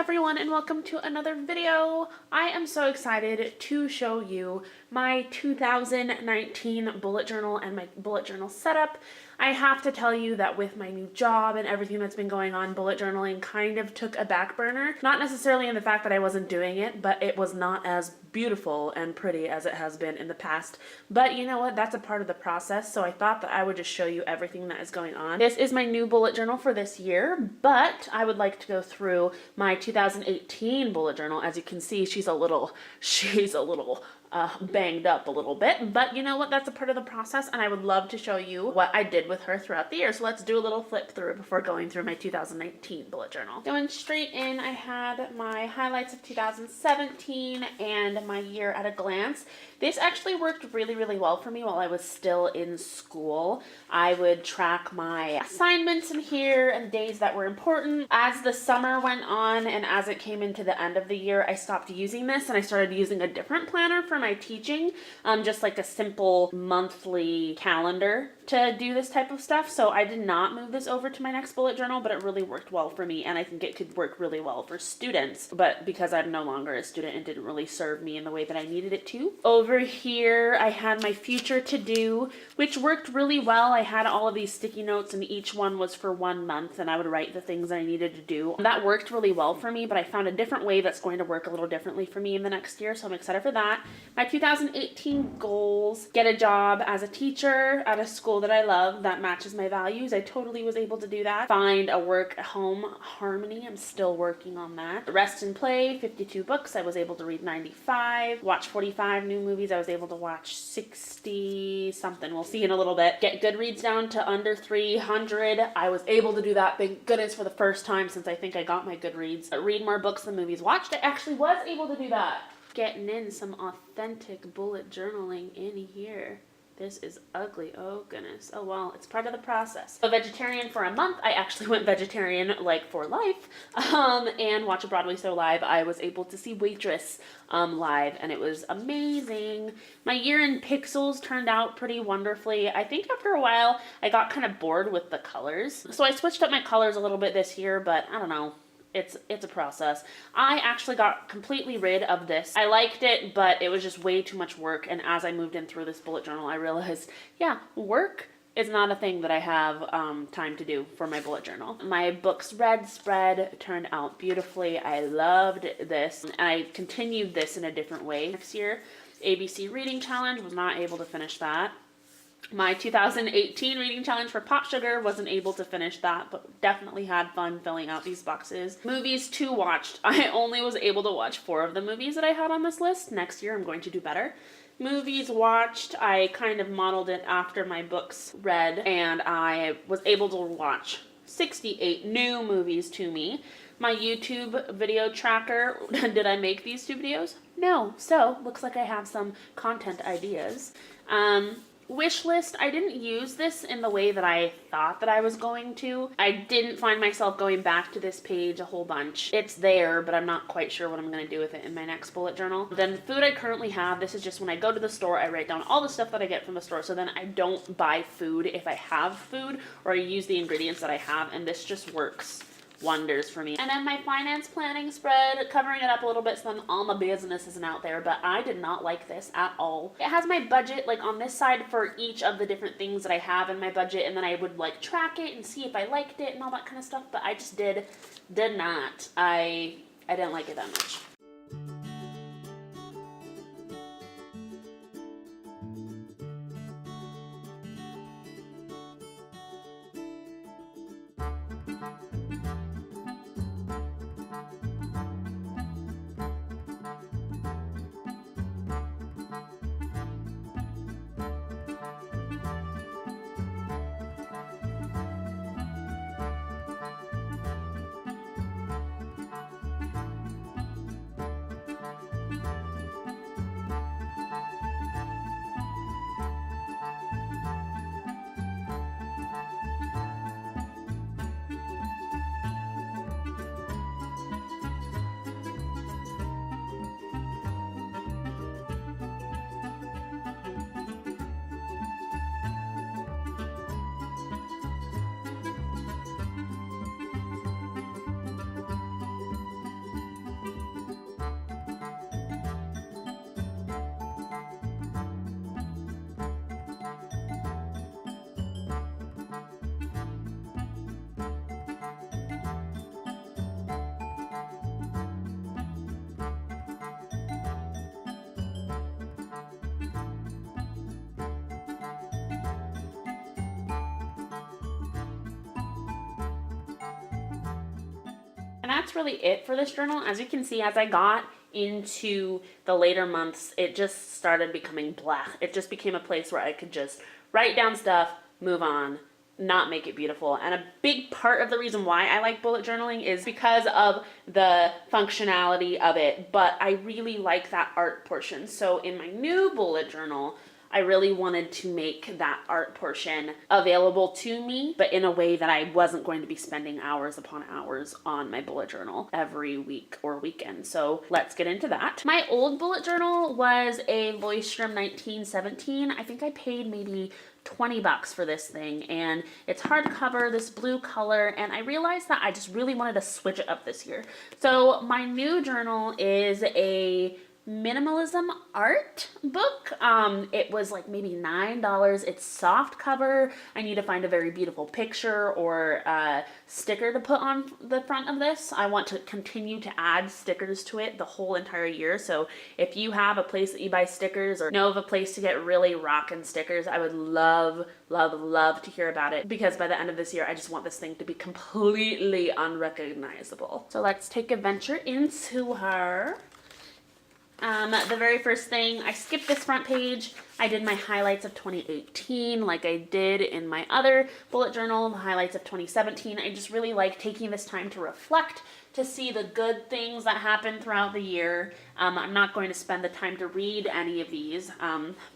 everyone and welcome to another video. I am so excited to show you my 2019 bullet journal and my bullet journal setup. I have to tell you that with my new job and everything that's been going on, bullet journaling kind of took a back burner. Not necessarily in the fact that I wasn't doing it, but it was not as beautiful and pretty as it has been in the past. But you know what? That's a part of the process, so I thought that I would just show you everything that is going on. This is my new bullet journal for this year, but I would like to go through my 2018 bullet journal. As you can see, she's a little banged up a little bit, but you know what? That's a part of the process, and I would love to show you what I did with her throughout the year. So let's do a little flip through before going through my 2019 bullet journal. Going straight in, I had my highlights of 2017 and my year at a glance. This actually worked really, really well for me while I was still in school. I would track my assignments in here and days that were important. As the summer went on and as it came into the end of the year, I stopped using this and I started using a different planner for my teaching, just like a simple monthly calendar to do this type of stuff. So I did not move this over to my next bullet journal, but it really worked well for me, and I think it could work really well for students. But because I'm no longer a student, it didn't really serve me in the way that I needed it to. Over here, I had my future to do, which worked really well. I had all of these sticky notes, and each one was for 1 month, and I would write the things I needed to do. That worked really well for me, but I found a different way that's going to work a little differently for me in the next year, so I'm excited for that. My 2018 goals: get a job as a teacher at a school that I love that matches my values. I totally was able to do that. Find a work-home harmony. I'm still working on that. Rest and play, 52 books. I was able to read 95. Watch 45 new movies. I was able to watch 60 something. We'll see in a little bit. Get Goodreads down to under 300. I was able to do that. Thank goodness, for the first time since I think I got my Goodreads. Read more books than movies watched. I actually was able to do that. Getting in some authentic bullet journaling in here. This is ugly. Oh goodness. Oh well, it's part of the process. So vegetarian for a month. I actually went vegetarian like for life. And watch a Broadway show live. I was able to see Waitress live, and it was amazing. My year in pixels turned out pretty wonderfully. I think after a while I got kind of bored with the colors, so I switched up my colors a little bit this year, but I don't know. It's a process. I actually got completely rid of this. I liked it, but it was just way too much work. And as I moved in through this bullet journal, I realized, yeah, work is not a thing that I have time to do for my bullet journal. My books read spread turned out beautifully. I loved this, and I continued this in a different way next year. ABC Reading Challenge, was not able to finish that. My 2018 reading challenge for Pop Sugar, wasn't able to finish that, but definitely had fun filling out these boxes. Movies to watch. I only was able to watch 4 of the movies that I had on this list. Next year I'm going to do better. Movies watched, I kind of modeled it after my books read, and I was able to watch 68 new movies to me. My YouTube video tracker, did I make these 2 videos? No, so looks like I have some content ideas. Wish list, I didn't use this in the way that I thought that I was going to. I didn't find myself going back to this page a whole bunch. It's there, but I'm not quite sure what I'm going to do with it in my next bullet journal. Then food I currently have, this is just when I go to the store, I write down all the stuff that I get from the store, so then I don't buy food if I have food, or I use the ingredients that I have, and this just works wonders for me. And then my finance planning spread, covering it up a little bit so then all my business isn't out there, but I did not like this at all. It has my budget like on this side for each of the different things that I have in my budget, and then I would like track it and see if I liked it and all that kind of stuff, but I just did not. I didn't like it that much. And that's really it for this journal. As you can see, as I got into the later months, it just started becoming blah. It just became a place where I could just write down stuff, move on, not make it beautiful. And a big part of the reason why I like bullet journaling is because of the functionality of it, but I really like that art portion. So in my new bullet journal, I really wanted to make that art portion available to me, but in a way that I wasn't going to be spending hours upon hours on my bullet journal every week or weekend. So let's get into that. My old bullet journal was a Voistrom 1917. I think I paid maybe $20 for this thing, and it's hardcover, this blue color, and I realized that I just really wanted to switch it up this year. So my new journal is a minimalism art book. It was like maybe $9. It's soft cover. I need to find a very beautiful picture or a sticker to put on the front of this. I want to continue to add stickers to it the whole entire year. So if you have a place that you buy stickers or know of a place to get really rockin' stickers, I would love, love, love to hear about it, because by the end of this year, I just want this thing to be completely unrecognizable. So let's take a venture into her. The very first thing, I skipped this front page. I did my highlights of 2018 like I did in my other bullet journal, the highlights of 2017. I just really like taking this time to reflect, to see the good things that happened throughout the year. I'm not going to spend the time to read any of these,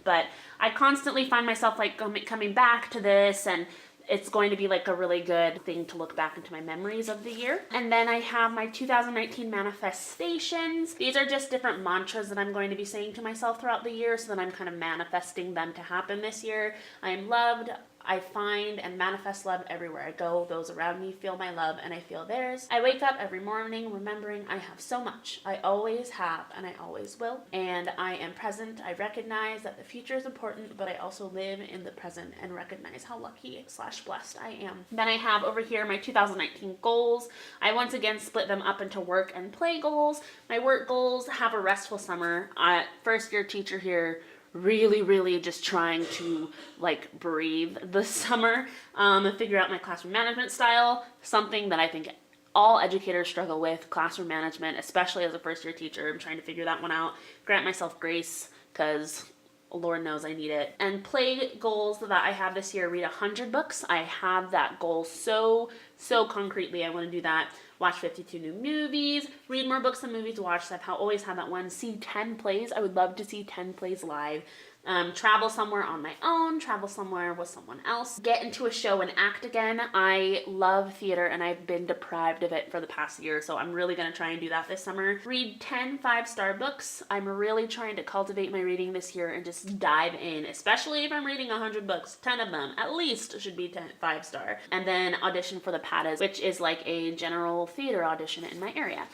but I constantly find myself like coming back to this, and it's going to be like a really good thing to look back into my memories of the year. And then I have my 2019 manifestations. These are just different mantras that I'm going to be saying to myself throughout the year, so that I'm kind of manifesting them to happen this year. I am loved. I find and manifest love everywhere I go. Those around me feel my love and I feel theirs. I wake up every morning remembering I have so much. I always have and I always will. And I am present. I recognize that the future is important, but I also live in the present and recognize how lucky / blessed I am. Then I have over here my 2019 goals. I once again split them up into work and play goals. My work goals: have a restful summer. First year teacher here, really just trying to like breathe this summer, figure out my classroom management style, something that I think all educators struggle with, classroom management, especially as a first year teacher. I'm trying to figure that one out, grant myself grace, because Lord knows I need it. And play goals that I have this year: read 100 books. I have that goal so concretely. I want to do that. Watch 52 new movies, read more books than movies watched. I've always had that one. See 10 plays. I would love to see 10 plays live. Travel somewhere on my own, travel somewhere with someone else, get into a show and act again. I love theater and I've been deprived of it for the past year, so I'm really going to try and do that this summer. Read 10 5-star books. I'm really trying to cultivate my reading this year and just dive in, especially if I'm reading 100 books. 10 of them at least should be 5-star. And then audition for the PATAs, which is like a general theater audition in my area.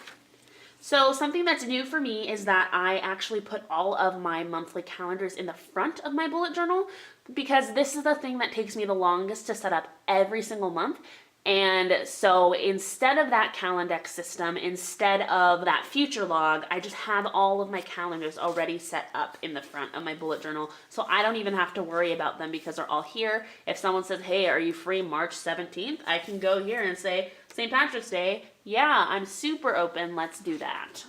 So something that's new for me is that I actually put all of my monthly calendars in the front of my bullet journal, because this is the thing that takes me the longest to set up every single month. And so instead of that Calendex system, instead of that future log, I just have all of my calendars already set up in the front of my bullet journal. So I don't even have to worry about them because they're all here. If someone says, hey, are you free March 17th? I can go here and say, St. Patrick's Day. Yeah, I'm super open. Let's do that.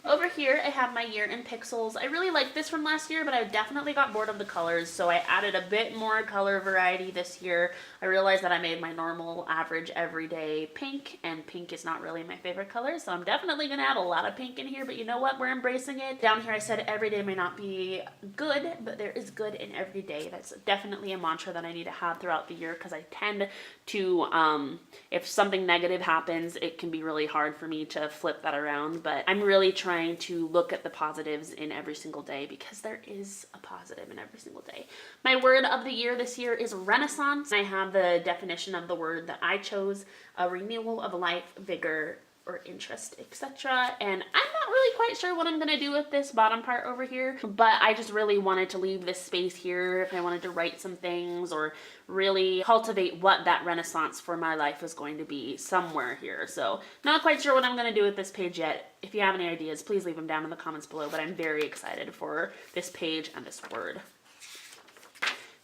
Over here, I have my year in pixels. I really like this from last year, but I definitely got bored of the colors, so I added a bit more color variety this year. I realized that I made my normal, average, everyday pink, and pink is not really my favorite color, so I'm definitely going to add a lot of pink in here, but you know what? We're embracing it. Down here, I said every day may not be good, but there is good in every day. That's definitely a mantra that I need to have throughout the year, because I tend to, if something negative happens, it can be really hard for me to flip that around, but I'm really trying to look at the positives in every single day, because there is a positive in every single day. My word of the year this year is Renaissance. I have the definition of the word that I chose: a renewal of life, vigor, or interest, etc. And I'm not really quite sure what I'm gonna do with this bottom part over here, but I just really wanted to leave this space here if I wanted to write some things or really cultivate what that renaissance for my life was going to be somewhere here. So not quite sure what I'm gonna do with this page yet. If you have any ideas, please leave them down in the comments below, but I'm very excited for this page and this word.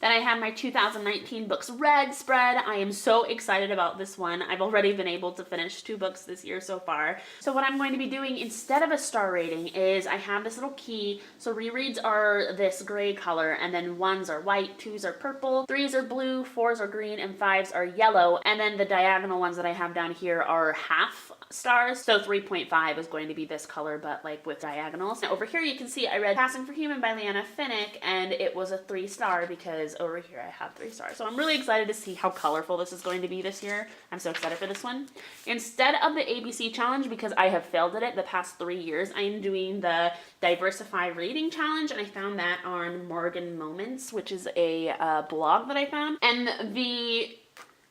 Then I have my 2019 books read spread. I am so excited about this one. I've already been able to finish 2 books this year so far. So what I'm going to be doing instead of a star rating is I have this little key. So rereads are this gray color, and then 1s are white, 2s are purple, 3s are blue, 4s are green, and 5s are yellow. And then the diagonal ones that I have down here are half stars. So 3.5 is going to be this color, but like with diagonals. Now over here you can see I read Passing for Human by Leanna Finnick, and it was a 3-star because over here I have 3 stars. So I'm really excited to see how colorful this is going to be this year. I'm so excited for this one. Instead of the ABC challenge, because I have failed at it the past 3 years, I am doing the Diversify Reading Challenge, and I found that on Morgan Moments, which is a blog that I found. And the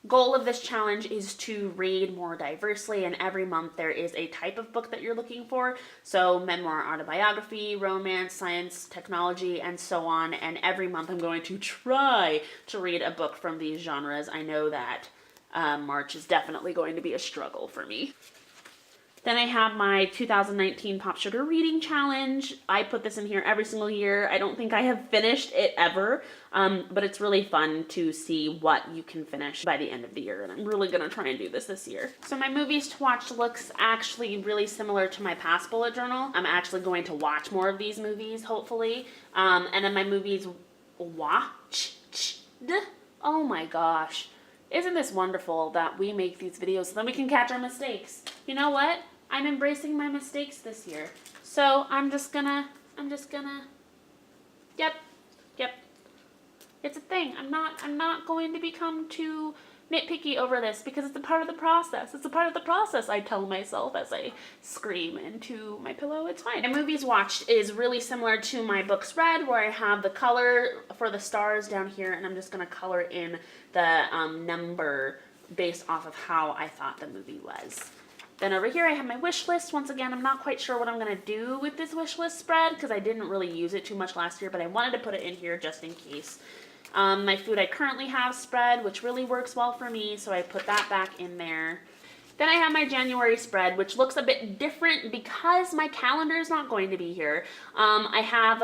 goal of this challenge is to read more diversely, and every month there is a type of book that you're looking for. So memoir, autobiography, romance, science, technology, and so on. And every month I'm going to try to read a book from these genres. I know that March is definitely going to be a struggle for me. Then I have my 2019 Pop Sugar Reading Challenge. I put this in here every single year. I don't think I have finished it ever, but it's really fun to see what you can finish by the end of the year, and I'm really gonna try and do this year. So my movies to watch looks actually really similar to my past bullet journal. I'm actually going to watch more of these movies, hopefully. And then my movies watched. Oh my gosh. Isn't this wonderful that we make these videos so then we can catch our mistakes? You know what? I'm embracing my mistakes this year. So I'm just gonna, yep. It's a thing. I'm not going to become too nitpicky over this because it's a part of the process. It's a part of the process, I tell myself as I scream into my pillow. It's fine. And movies watched is really similar to my books read, where I have the color for the stars down here, and I'm just gonna color in the number based off of how I thought the movie was. Then over here I have my wish list. Once again, I'm not quite sure what I'm gonna do with this wish list spread because I didn't really use it too much last year, but I wanted to put it in here just in case. My food I currently have spread, which really works well for me, so I put that back in there. Then I have my January spread, which looks a bit different because my calendar is not going to be here. I have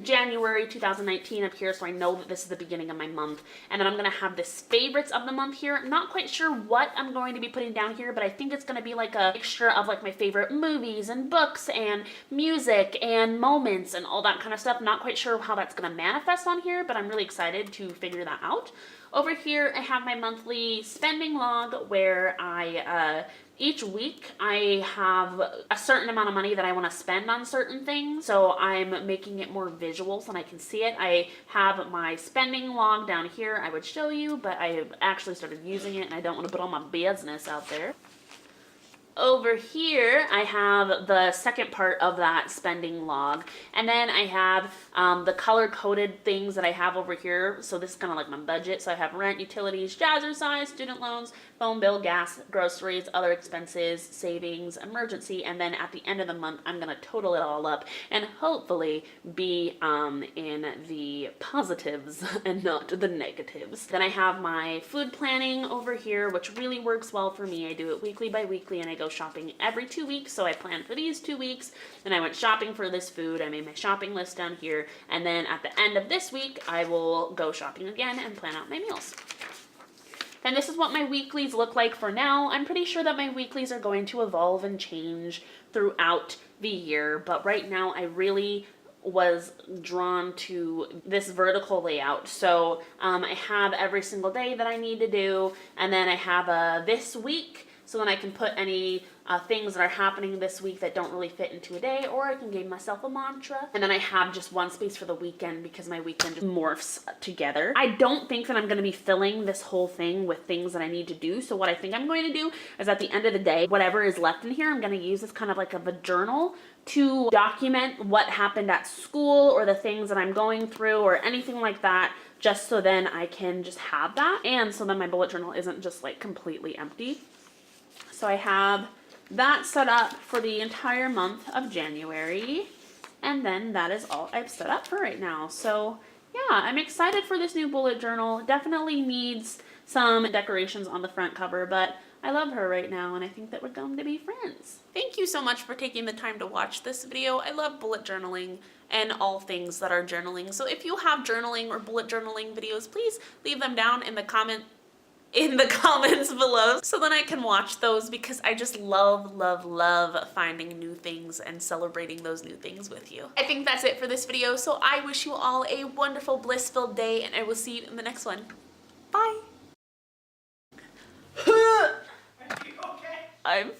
January 2019 up here, so I know that this is the beginning of my month. And then I'm going to have this favorites of the month here. I'm not quite sure what I'm going to be putting down here, but I think it's going to be like a mixture of like my favorite movies and books and music and moments and all that kind of stuff. Not quite sure how that's going to manifest on here, but I'm really excited to figure that out. Over here, I have my monthly spending log where I, each week I have a certain amount of money that I want to spend on certain things. So I'm making it more visual so I can see it. I have my spending log down here I would show you, but I have actually started using it and I don't want to put all my business out there. Over here, I have the second part of that spending log. And then I have the color-coded things that I have over here. So this is kind of like my budget. So I have rent, utilities, jazzercise, student loans, phone bill, gas, groceries, other expenses, savings, emergency. And then at the end of the month, I'm going to total it all up and hopefully be in the positives and not the negatives. Then I have my food planning over here, which really works well for me. I do it weekly by weekly, and I go shopping every 2 weeks. So I planned for these 2 weeks, and I went shopping for this food. I made my shopping list down here, and then at the end of this week, I will go shopping again and plan out my meals. Then this is what my weeklies look like for now. I'm pretty sure that my weeklies are going to evolve and change throughout the year, but right now I really was drawn to this vertical layout. So I have every single day that I need to do, and then I have this week, so then I can put any things that are happening this week that don't really fit into a day, or I can give myself a mantra. And then I have just one space for the weekend because my weekend just morphs together. I don't think that I'm going to be filling this whole thing with things that I need to do. So what I think I'm going to do is at the end of the day, whatever is left in here, I'm going to use as kind of like a journal to document what happened at school or the things that I'm going through or anything like that, just so then I can just have that. And so then my bullet journal isn't just like completely empty. So I have That's set up for the entire month of January. And then that is all I've set up for right now. So yeah, I'm excited for this new bullet journal. Definitely needs some decorations on the front cover, but I love her right now and I think that we're going to be friends. Thank you so much for taking the time to watch this video. I love bullet journaling and all things that are journaling. So if you have journaling or bullet journaling videos, please leave them down in the comments below so then I can watch those, because I just love finding new things and celebrating those new things with you. I think that's it for this video, so I wish you all a wonderful, bliss-filled day, and I will see you in the next one. Bye! Are you okay? I'm